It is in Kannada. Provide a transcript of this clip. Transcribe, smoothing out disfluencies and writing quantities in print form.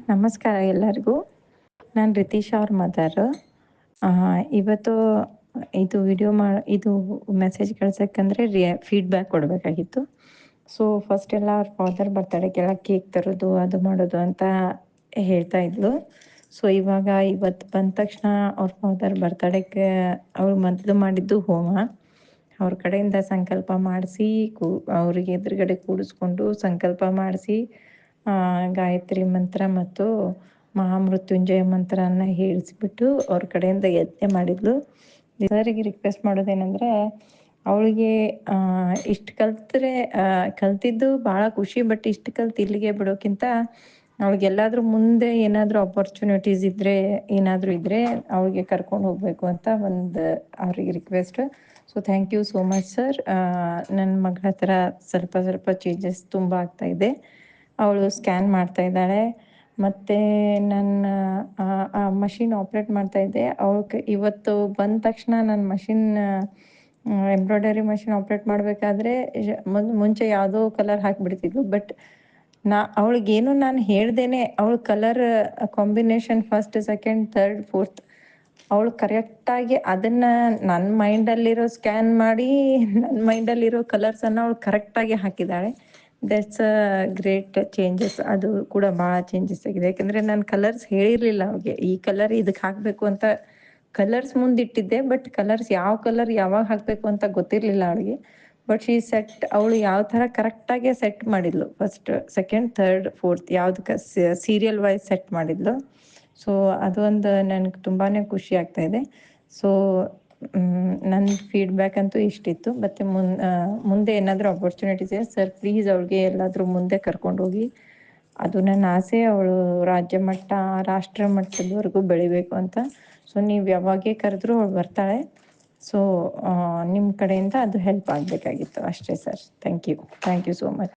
ನಮಸ್ಕಾರ ಎಲ್ಲರಿಗೂ. ನಾನು ರಿತೀಶಾ ಅವ್ರ ಮದರ್. ಇವತ್ತು ಇದು ಇದು ಮೆಸೇಜ್ ಕಳ್ಸೋಕ್ಕಂದ್ರೆ ಫೀಡ್ಬ್ಯಾಕ್ ಕೊಡಬೇಕಾಗಿತ್ತು. ಸೊ ಫಸ್ಟ್ ಎಲ್ಲ ಅವ್ರ ಫಾದರ್ ಬರ್ತಡೇಗೆಲ್ಲ ಕೇಕ್ ತರೋದು ಅದು ಮಾಡೋದು ಅಂತ ಹೇಳ್ತಾ ಇದ್ಲು. ಸೊ ಇವತ್ತು ಬಂದ ತಕ್ಷಣ ಅವ್ರ ಫಾದರ್ ಬರ್ತಡೇಗೆ ಅವ್ರು ಮೊದಲು ಮಾಡಿದ್ದು ಹೋಮ. ಅವ್ರ ಕಡೆಯಿಂದ ಸಂಕಲ್ಪ ಮಾಡಿಸಿ ಅವ್ರಿಗೆ ಎದುರುಗಡೆ ಕೂಡಿಸ್ಕೊಂಡು ಸಂಕಲ್ಪ ಮಾಡಿಸಿ ಗಾಯತ್ರಿ ಮಂತ್ರ ಮತ್ತು ಮಹಾಮೃತ್ಯುಂಜಯ ಮಂತ್ರನ ಹೇಳಿಸ್ಬಿಟ್ಟು ಅವ್ರ ಕಡೆಯಿಂದ ಯಜ್ಞ ಮಾಡಿದ್ಲು. ಎಲ್ಲರಿಗೆ ರಿಕ್ವೆಸ್ಟ್ ಮಾಡೋದೇನೆಂದರೆ, ಅವಳಿಗೆ ಇಷ್ಟು ಕಲ್ತಿದ್ದು ಭಾಳ ಖುಷಿ. ಬಟ್ ಇಷ್ಟು ಕಲ್ತು ಇಲ್ಲಿಗೆ ಬಿಡೋಕ್ಕಿಂತ ಅವಳಿಗೆಲ್ಲಾದ್ರೂ ಮುಂದೆ ಏನಾದರೂ ಅಪರ್ಚುನಿಟೀಸ್ ಏನಾದರೂ ಇದ್ದರೆ ಅವಳಿಗೆ ಕರ್ಕೊಂಡು ಹೋಗಬೇಕು ಅಂತ ಅವ್ರಿಗೆ request. So thank you so much sir. ನನ್ನ ಮಗಳ ಹತ್ರ ಸ್ವಲ್ಪ ಚೇಂಜಸ್ ತುಂಬ ಆಗ್ತಾಯಿದೆ. ಅವಳು ಸ್ಕ್ಯಾನ್ ಮಾಡ್ತಾ ಇದ್ದಾಳೆ. ಮತ್ತು ನನ್ನ ಮಷಿನ್ ಆಪ್ರೇಟ್ ಮಾಡ್ತಾಯಿದ್ದೆ. ಇವತ್ತು ಬಂದ ತಕ್ಷಣ ನನ್ನ ಮಷಿನ್ ಎಂಬ್ರಾಯ್ಡರಿ ಮಷಿನ್ ಆಪ್ರೇಟ್ ಮಾಡಬೇಕಾದ್ರೆ ಮುಂಚೆ ಯಾವುದೋ ಕಲರ್ ಹಾಕಿಬಿಡ್ತಿದ್ಲು. ಬಟ್ ಅವಳಿಗೇನು ನಾನು ಹೇಳ್ದೇನೆ ಅವಳು colour combination first, second, third, fourth ಅವಳು ಕರೆಕ್ಟಾಗಿ ಅದನ್ನು ನನ್ನ ಮೈಂಡಲ್ಲಿರೋ ಸ್ಕ್ಯಾನ್ ಮಾಡಿ ನನ್ನ ಮೈಂಡಲ್ಲಿರೋ ಕಲರ್ಸನ್ನು ಅವಳು ಕರೆಕ್ಟಾಗಿ ಹಾಕಿದ್ದಾಳೆ. That's a great changes. ಅದು ಕೂಡ ಭಾಳ ಚೇಂಜಸ್ ಆಗಿದೆ. ಯಾಕೆಂದರೆ ನಾನು ಕಲರ್ಸ್ ಹೇಳಿರಲಿಲ್ಲ ಅವ್ಳಿಗೆ, ಈ ಕಲರ್ ಇದಕ್ಕೆ ಹಾಕಬೇಕು ಅಂತ ಕಲರ್ಸ್ ಮುಂದಿಟ್ಟಿದ್ದೆ. ಬಟ್ ಕಲರ್ಸ್ ಯಾವ ಕಲರ್ ಯಾವಾಗ ಹಾಕಬೇಕು ಅಂತ ಗೊತ್ತಿರಲಿಲ್ಲ ಅವಳಿಗೆ. ಬಟ್ ಅವಳು ಯಾವ ಥರ ಕರೆಕ್ಟಾಗೆ ಸೆಟ್ ಮಾಡಿದ್ಲು. ಫಸ್ಟ್, ಸೆಕೆಂಡ್, ಥರ್ಡ್, ಫೋರ್ತ್ ಯಾವುದಕ್ಕೆ ಸೀರಿಯಲ್ ವೈಸ್ ಸೆಟ್ ಮಾಡಿದ್ಲು. ಸೊ ಅದೊಂದು ನನಗೆ ತುಂಬಾ ಖುಷಿ ಆಗ್ತಾಯಿದೆ. ಸೊ ನನ್ನ ಫೀಡ್ಬ್ಯಾಕ್ ಅಂತೂ ಇಷ್ಟಿತ್ತು. ಮತ್ತು ಮುಂದೆ ಏನಾದರೂ ಅಪರ್ಚುನಿಟೀಸ್ ಇದೆ ಸರ್, ಪ್ಲೀಸ್ ಅವಳಿಗೆ ಎಲ್ಲಾದರೂ ಮುಂದೆ ಕರ್ಕೊಂಡೋಗಿ. ಅದು ನನ್ನ ಆಸೆ, ಅವಳು ರಾಜ್ಯ ಮಟ್ಟ, ರಾಷ್ಟ್ರ ಮಟ್ಟದವರೆಗೂ ಬೆಳಿಬೇಕು ಅಂತ. ಸೊ ನೀವು ಯಾವಾಗೇ ಕರೆದ್ರೂ ಅವಳು ಬರ್ತಾಳೆ. ಸೊ ನಿಮ್ಮ ಕಡೆಯಿಂದ ಅದು ಹೆಲ್ಪ್ ಆಗಬೇಕಾಗಿತ್ತು ಅಷ್ಟೇ sir. Thank you so much.